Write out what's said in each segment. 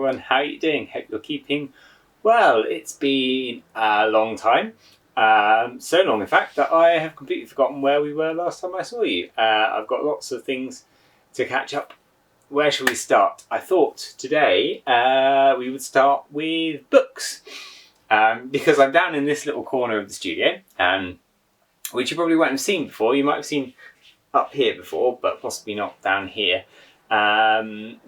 everyone, how are you doing? Hope you're keeping well. It's been a long time, so long in fact that I have completely forgotten where we were last time I saw you. I've got lots of things to catch up. Where shall we start? I thought today we would start with books, because I'm down in this little corner of the studio, which you probably won't have seen before. You might have seen up here before, but possibly not down here,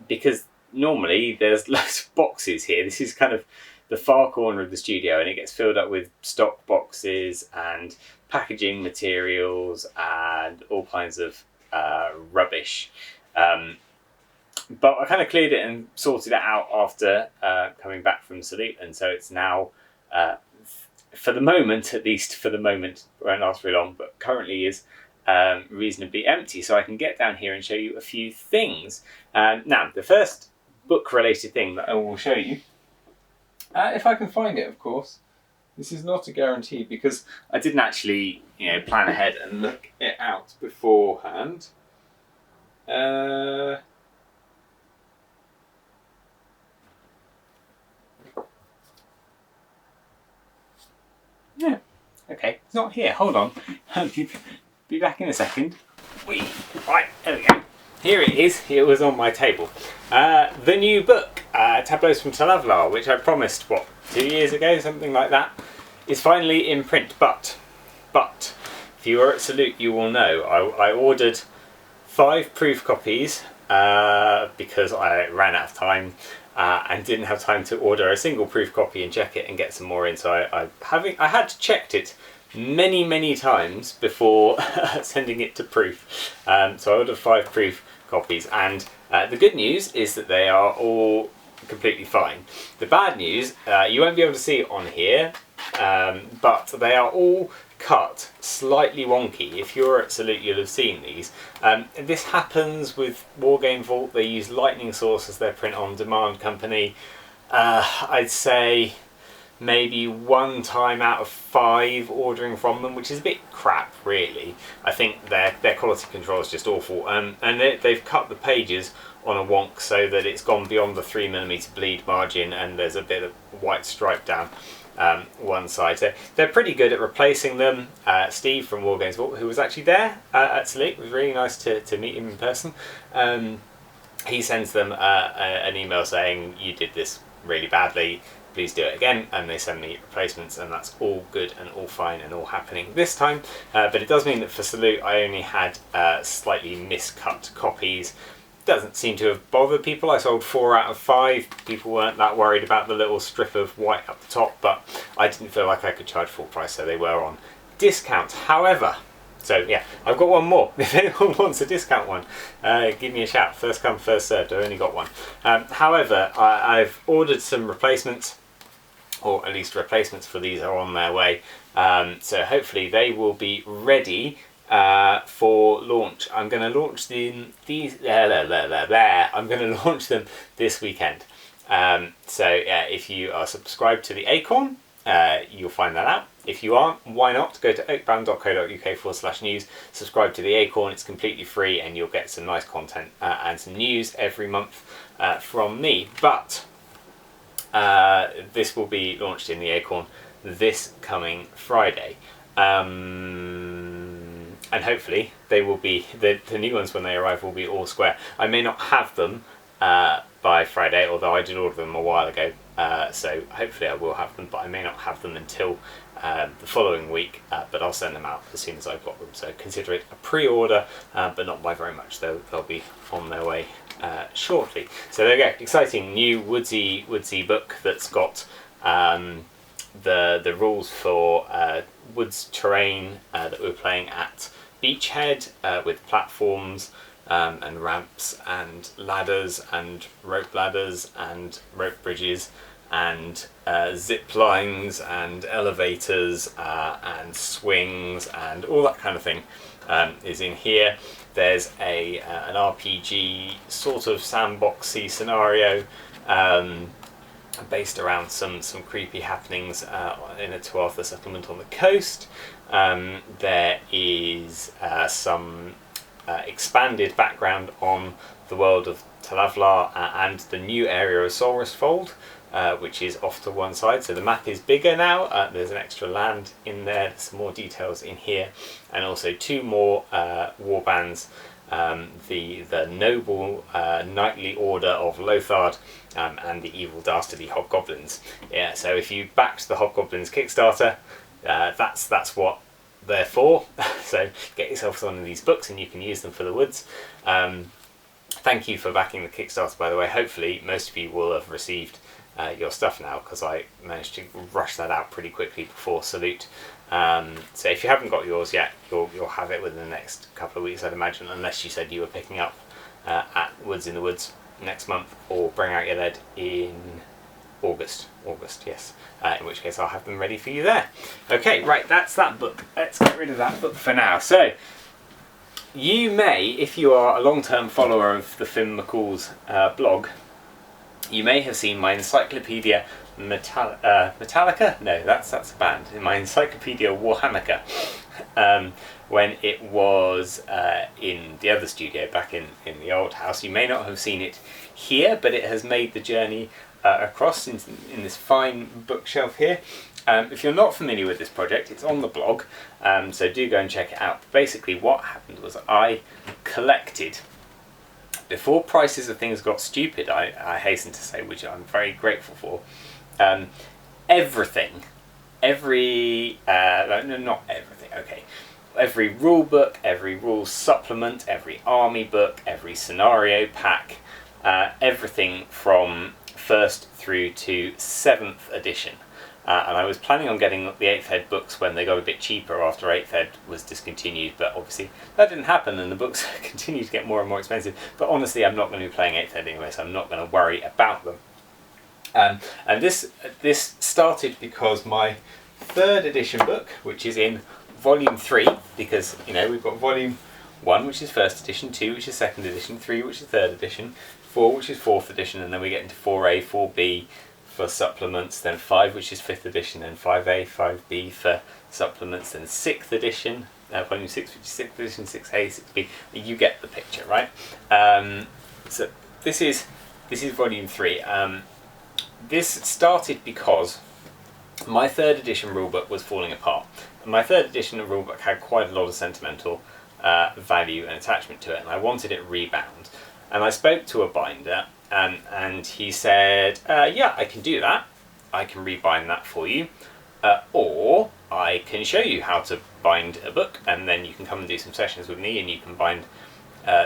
because normally there's loads of boxes here. This is kind of the far corner of the studio, and it gets filled up with stock boxes and packaging materials and all kinds of rubbish. But I kind of cleared it and sorted it out after coming back from Salute, and so it's now, for the moment, at least for the moment, it won't last very long, but currently is reasonably empty, so I can get down here and show you a few things. Now, the first book-related thing that I will show you, if I can find it, of course. This is not a guarantee because I didn't actually, plan ahead and look it out beforehand. Yeah, okay, it's not here. Hold on. Be back in a second. Right, there we go. Here it is. It was on my table. The new book, Tableaus from Talavlar, which I promised, 2 years ago, something like that, is finally in print. But, if you are at Salute, you will know I ordered 5 proof copies because I ran out of time and didn't have time to order a single proof copy and check it and get some more in. So I had checked it many times before sending it to proof. So I ordered 5 proof copies, and the good news is that they are all completely fine. The bad news, you won't be able to see it on here, but they are all cut slightly wonky. If you're at Salute, you'll have seen these. This happens with Wargame Vault. They use Lightning Source as their print-on-demand company. I'd say maybe 1 time out of 5 ordering from them, which is a bit crap, really. I think their quality control is just awful, and they've cut the pages on a wonk so that it's gone beyond the 3mm bleed margin, and there's a bit of white stripe down one side. So they're pretty good at replacing them. Steve from Wargames Vault, who was actually there at Salute, it was really nice to meet him in person. He sends them an email saying, "You did this really badly, please do it again," and they send me replacements, and that's all good and all fine and all happening this time. But it does mean that for Salute I only had slightly miscut copies. Doesn't seem to have bothered people. I sold 4 out of 5. People weren't that worried about the little strip of white up the top, but I didn't feel like I could charge full price, so they were on discount. However, so yeah, I've got one more. If anyone wants a discount one, give me a shout. First come, first served. I've only got one. However, I've ordered some replacements, or at least replacements for these are on their way. So hopefully they will be ready for launch. I'm going to launch I'm going to launch them this weekend. So if you are subscribed to the Acorn, you'll find that out. If you aren't, why not? Go to oakbrand.co.uk/news, subscribe to the Acorn. It's completely free, and you'll get some nice content and some news every month from me. But this will be launched in the Acorn this coming Friday. And hopefully they will be, the new ones when they arrive will be all square. I may not have them by Friday, although I did order them a while ago, so hopefully I will have them, but I may not have them until the following week, but I'll send them out as soon as I've got them. So consider it a pre-order, but not by very much. They'll be on their way shortly. So there you go, exciting new woodsy book that's got the rules for woods terrain that we're playing at Beachhead, with platforms and ramps and ladders and rope ladders and rope bridges and zip lines and elevators and swings and all that kind of thing is in here. There's an RPG sort of sandboxy scenario based around some creepy happenings in a Tuatha settlement on the coast. There is some expanded background on the world of Talavlar and the new area of Solrus Fold, which is off to one side. So the map is bigger now. There's an extra land in there. There's some more details in here, and also 2 more warbands. The noble knightly order of Lothard and the evil dastardly hobgoblins. Yeah, so if you backed the hobgoblins Kickstarter, that's what they're for. So get yourself one of these books and you can use them for the woods. Thank you for backing the Kickstarter, by the way. Hopefully most of you will have received your stuff now, because I managed to rush that out pretty quickly before Salute. So if you haven't got yours yet, you'll have it within the next couple of weeks, I'd imagine, unless you said you were picking up at Woods in the Woods next month, or Bring Out Your Lead in August, yes, in which case I'll have them ready for you there. Okay, right, that's that book. Let's get rid of that book for now. So you may, if you are a long-term follower of the Finn McCall's blog, you may have seen my Encyclopaedia Metallica? No, that's a band. In my Encyclopaedia Warhammer, when it was in the other studio back in the old house. You may not have seen it here, but it has made the journey across in this fine bookshelf here. If you're not familiar with this project, it's on the blog, so do go and check it out. Basically what happened was I collected, before prices of things got stupid, I hasten to say, which I'm very grateful for, everything, not everything, okay, every rule book, every rule supplement, every army book, every scenario pack, everything from 1st through to 7th edition. And I was planning on getting the 8th ed books when they got a bit cheaper after 8th ed was discontinued, but obviously that didn't happen and the books continue to get more and more expensive. But honestly, I'm not going to be playing 8th ed anyway, so I'm not going to worry about them. And this started because my 3rd edition book, which is in volume 3, because we've got volume 1, which is 1st edition, 2, which is 2nd edition, 3, which is 3rd edition, 4, which is 4th edition, and then we get into 4A, 4B for supplements, then 5, which is 5th edition, then 5A, 5B for supplements, then 6th edition, volume 6, which is 6th edition, 6A, 6B. You get the picture, right? So this is volume 3. This started because my 3rd edition rulebook was falling apart. My 3rd edition rulebook had quite a lot of sentimental value and attachment to it, and I wanted it rebound. And I spoke to a binder, and he said, yeah, I can do that. I can rebind that for you. Or I can show you how to bind a book, and then you can come and do some sessions with me, and you can bind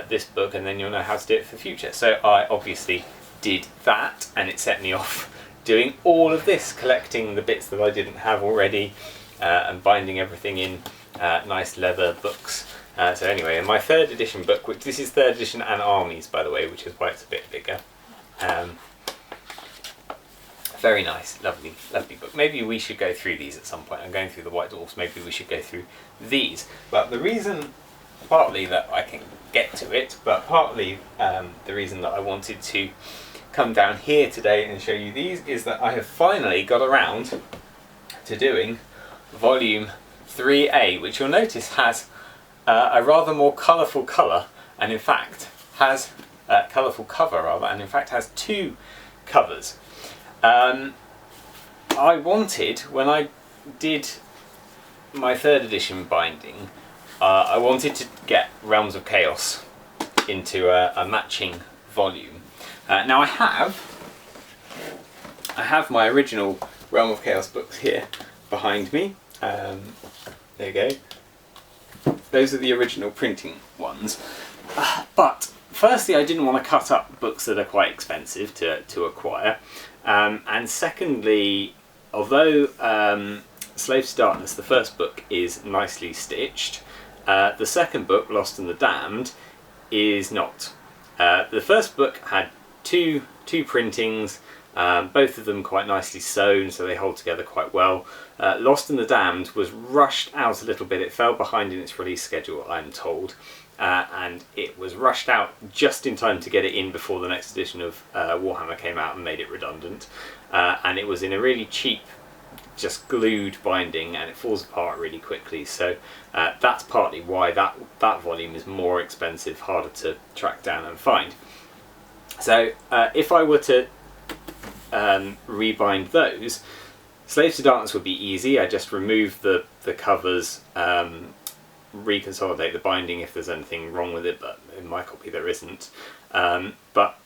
this book, and then you'll know how to do it for the future. So I obviously did that, and it set me off doing all of this, collecting the bits that I didn't have already, and binding everything in nice leather books. So anyway, in my 3rd edition book, which this is 3rd edition and armies, by the way, which is why it's a bit bigger. Very nice, lovely book. Maybe we should go through these at some point. I'm going through the White Dwarfs, maybe we should go through these. But the reason, partly that I can get to it, but partly the reason that I wanted to come down here today and show you these is that I have finally got around to doing volume 3A, which you'll notice has a rather more colourful colour, and in fact has colourful cover rather, and in fact has 2 covers. I wanted, when I did my 3rd edition binding, I wanted to get Realms of Chaos into a matching volume. Now I have my original Realm of Chaos books here behind me. There you go. Those are the original printing ones. But firstly, I didn't want to cut up books that are quite expensive to acquire. And secondly, although Slaves to Darkness, the first book, is nicely stitched, the second book, Lost and the Damned, is not. The first book had two printings, both of them quite nicely sewn, so they hold together quite well. Lost and the Damned was rushed out a little bit. It fell behind in its release schedule, I'm told, and it was rushed out just in time to get it in before the next edition of Warhammer came out and made it redundant. And it was in a really cheap, just glued binding, and it falls apart really quickly. So that's partly why that volume is more expensive, harder to track down and find. So if I were to rebind those, Slaves to Darkness would be easy. I just remove the covers, reconsolidate the binding if there's anything wrong with it, but in my copy there isn't. But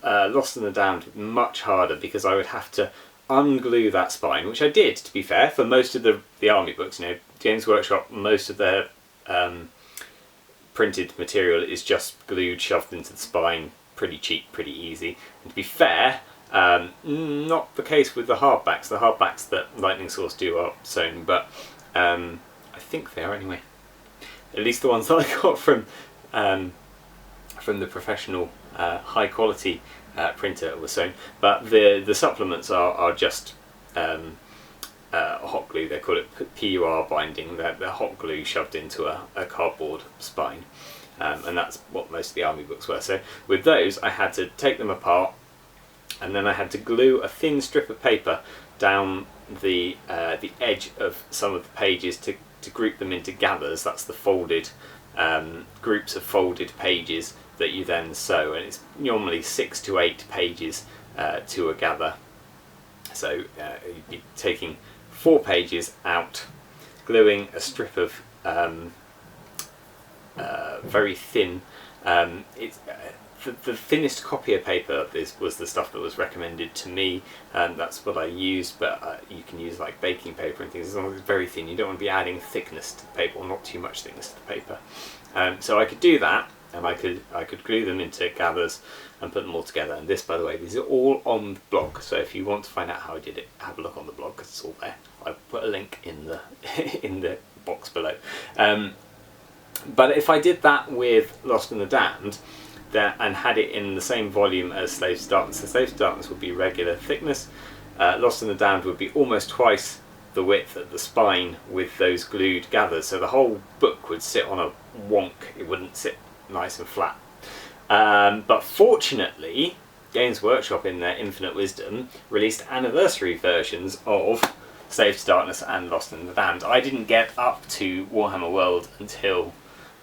Lost and the Damned would be much harder, because I would have to unglue that spine, which I did, to be fair, for most of the army books. You know, Games Workshop, most of their printed material is just glued, shoved into the spine, pretty cheap, pretty easy. And to be fair, not the case with the hardbacks. The hardbacks that Lightning Source do are sewn, but I think they are anyway. At least the ones that I got from the professional high quality printer were sewn. But the supplements are just hot glue. They call it PUR binding. They're hot glue shoved into a cardboard spine, and that's what most of the army books were. So with those, I had to take them apart, and then I had to glue a thin strip of paper down the edge of some of the pages to group them into gathers. That's the folded groups of folded pages that you then sew, and it's normally 6 to 8 pages to a gather. So you'd be taking 4 pages out, gluing a strip of very thin, the thinnest copier paper of this was the stuff that was recommended to me, and that's what I used, but you can use like baking paper and things, as long as it's very thin. You don't want to be adding thickness to the paper, or not too much thickness to the paper. So I could do that, and I could glue them into gathers and put them all together. And this, by the way, these are all on the blog, so if you want to find out how I did it, have a look on the blog, because it's all there. I put a link in the in the box below. But if I did that with Lost and the Damned, and had it in the same volume as Slaves to Darkness, the Slaves to Darkness would be regular thickness. Lost and the Damned would be almost twice the width at the spine with those glued gathers, so the whole book would sit on a wonk. It wouldn't sit nice and flat. But fortunately, Games Workshop, in their infinite wisdom, released anniversary versions of Slaves to Darkness and Lost and the Damned. I didn't get up to Warhammer World until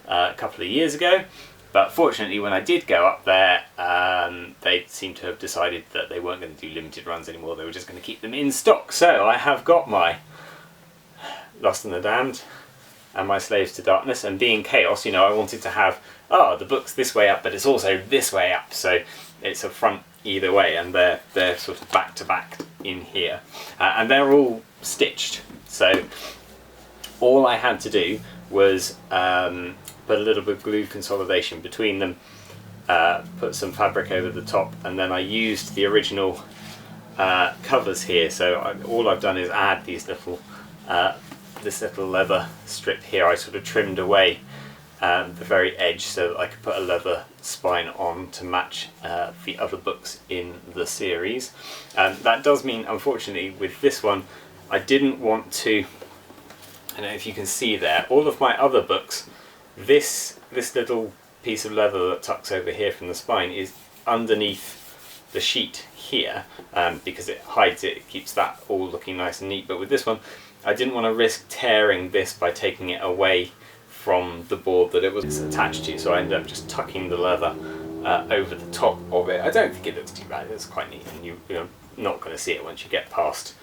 a couple of years ago, but fortunately when I did go up there, they seemed to have decided that they weren't going to do limited runs anymore. They were just going to keep them in stock. So I have got my Lost and the Damned and my Slaves to Darkness, and being Chaos, you know, I wanted to have, the book's this way up, but it's also this way up, so it's a front either way, and they're sort of back to back in here, and they're all stitched. So all I had to do was put a little bit of glue consolidation between them, put some fabric over the top, and then I used the original covers here. So all I've done is add these little this little leather strip here. I sort of trimmed away the very edge so that I could put a leather spine on to match the other books in the series. That does mean, unfortunately, with this one, I didn't want to, I don't know if you can see there, all of my other books, this little piece of leather that tucks over here from the spine is underneath the sheet here, because it hides it, it keeps that all looking nice and neat. But with this one, I didn't want to risk tearing this by taking it away from the board that it was attached to, so I ended up just tucking the leather over the top of it. I don't think it looks too bad, it's quite neat, and you're not going to see it once you get past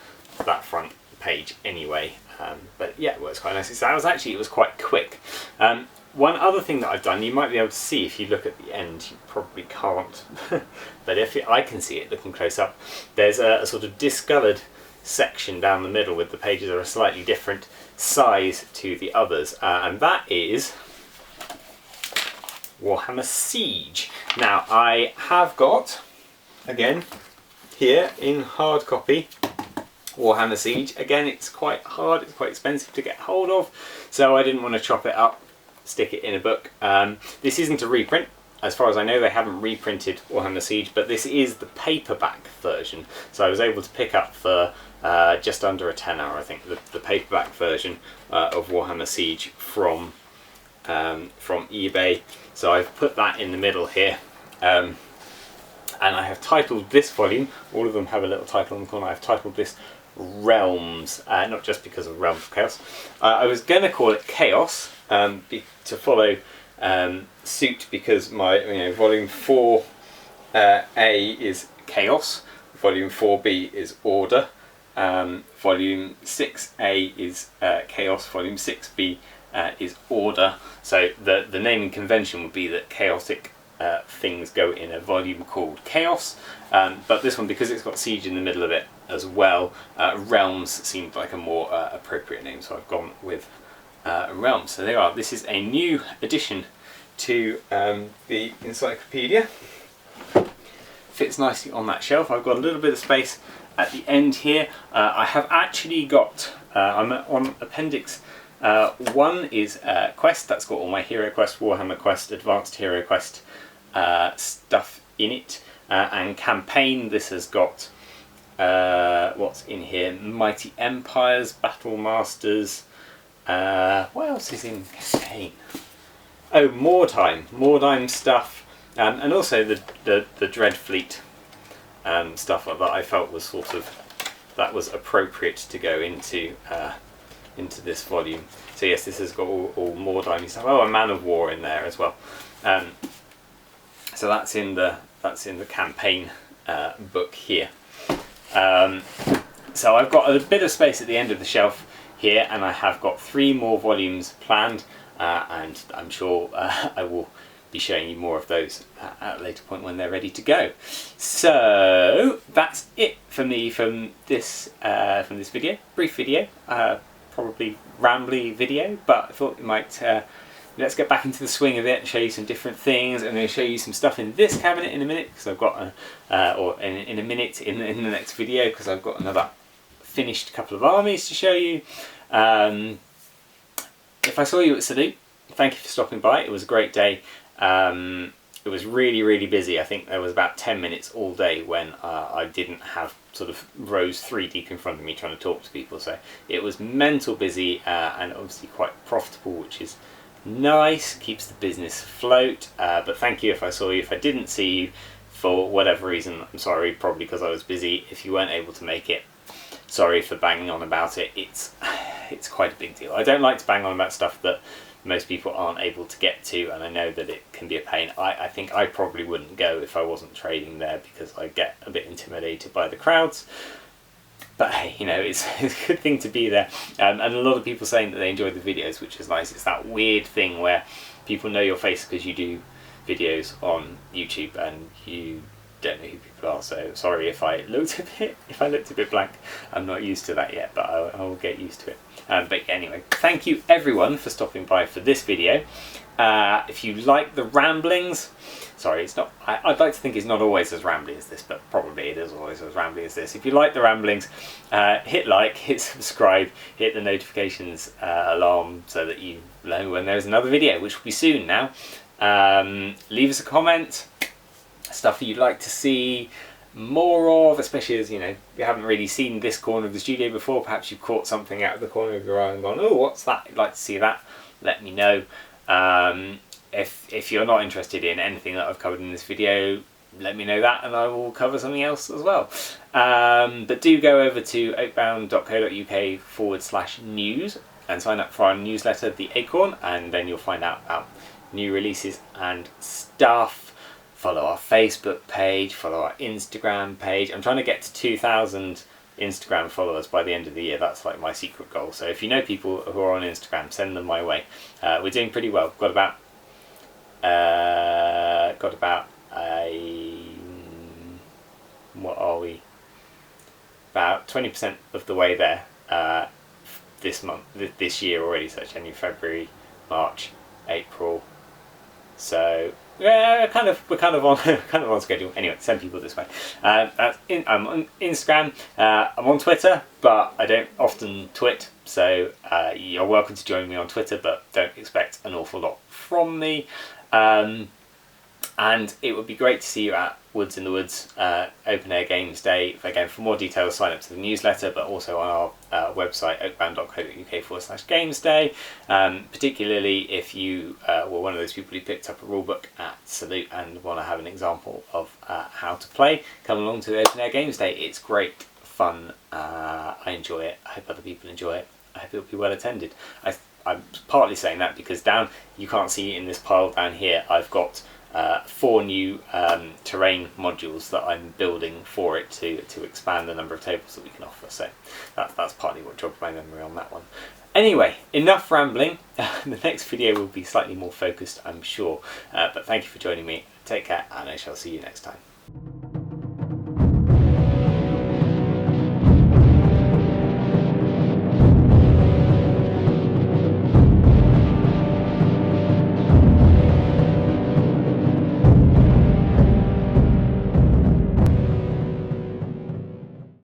that front page anyway. But yeah, it works quite nicely. So it was quite quick. One other thing that I've done, you might be able to see if you look at the end, you probably can't, but I can see it looking close up. There's a sort of discoloured section down the middle with the pages are a slightly different size to the others, and that is Warhammer Siege. Now I have got, again, here in hard copy, Warhammer Siege. Again, it's quite hard, it's quite expensive to get hold of, so I didn't want to chop it up, stick it in a book. This isn't a reprint. As far as I know, they haven't reprinted Warhammer Siege, but this is the paperback version. So I was able to pick up for just under a tenner, I think, the paperback version of Warhammer Siege from eBay. So I've put that in the middle here. And I have titled this volume, all of them have a little title on the corner, I've titled this Realms, not just because of Realms of Chaos. I was going to call it Chaos, to follow suit, because my volume 4 A is Chaos, Volume 4B is Order, Volume 6A is Chaos, Volume 6B is Order. So the naming convention would be that chaotic things go in a volume called Chaos, but this one, because it's got Siege in the middle of it as well, Realms seemed like a more appropriate name, so I've gone with Realms. So there you are. This is a new addition to the Encyclopaedia. Fits nicely on that shelf. I've got a little bit of space at the end here. I have actually got, I'm on Appendix 1 is Quest. That's got all my Hero Quest, Warhammer Quest, Advanced Hero Quest stuff in it. And Campaign, this has got what's in here? Mighty Empires, Battle Masters. What else is in Campaign? Oh, Mordheim stuff, and also the Dreadfleet stuff that I felt was sort of, that was appropriate to go into this volume. So yes, this has got all Mordheim stuff. Oh, a Man of War in there as well. So that's in the Campaign book here. So I've got a bit of space at the end of the shelf here, and I have got 3 more volumes planned, and I'm sure I will be showing you more of those at a later point when they're ready to go. So that's it for me from this video, brief video, probably rambly video, but I thought it might. Let's get back into the swing of it and show you some different things. I'm going to show you some stuff in this cabinet in a minute, because I've got or in a minute in the next video, because I've got another finished couple of armies to show you. If I saw you at Salute, thank you for stopping by. It was a great day. It was really busy. I think there was about 10 minutes all day when I didn't have sort of rows 3 deep in front of me trying to talk to people. So it was mental busy, and obviously quite profitable, which is nice, keeps the business afloat. But thank you if I saw you. If I didn't see you for whatever reason, I'm sorry, probably because I was busy. If you weren't able to make it, sorry for banging on about it. It's quite a big deal. I don't like to bang on about stuff that most people aren't able to get to, and I know that it can be a pain. I think I probably wouldn't go if I wasn't trading there, because I get a bit intimidated by the crowds. But hey, you know, it's a good thing to be there. And a lot of people saying that they enjoy the videos, which is nice. It's that weird thing where people know your face because you do videos on YouTube and you don't know who people are. So sorry if I looked a bit blank. I'm not used to that yet, but I will get used to it. But anyway, thank you everyone for stopping by for this video. If you like the ramblings, sorry, it's not. I'd like to think it's not always as rambly as this, but probably it is always as rambly as this. If you like the ramblings, hit like, hit subscribe, hit the notifications alarm so that you know when there's another video, which will be soon now. Leave us a comment, stuff you'd like to see more of, especially as, you know, you haven't really seen this corner of the studio before. Perhaps you've caught something out of the corner of your eye and gone, oh, what's that? You'd like to see that? Let me know. If you're not interested in anything that I've covered in this video, let me know that and I will cover something else as well. But do go over to oakbound.co.uk/news and sign up for our newsletter, The Acorn, and then you'll find out about new releases and stuff. Follow our Facebook page, follow our Instagram page. I'm trying to get to 2,000 Instagram followers by the end of the year. That's like my secret goal. So if you know people who are on Instagram, send them my way. We're doing pretty well. Got about what are we? About 20% of the way there this year already. So January, February, March, April. So yeah, we're kind of on schedule. Anyway, send people this way. I'm on Instagram. I'm on Twitter, but I don't often twit. So you're welcome to join me on Twitter, but don't expect an awful lot from me. And it would be great to see you at Woods in the Woods Open Air Games Day. Again, for more details, sign up to the newsletter, but also on our website, oakbound.co.uk/gamesday. Particularly if you were one of those people who picked up a rulebook at Salute and want to have an example of how to play, come along to the Open Air Games Day. It's great fun. I enjoy it. I hope other people enjoy it. I hope it'll be well attended. I'm partly saying that because down, you can't see in this pile down here, I've got 4 new terrain modules that I'm building for it to expand the number of tables that we can offer. So that's partly what jogged my memory on that one. Anyway, enough rambling. The next video will be slightly more focused, I'm sure. But thank you for joining me. Take care, and I shall see you next time.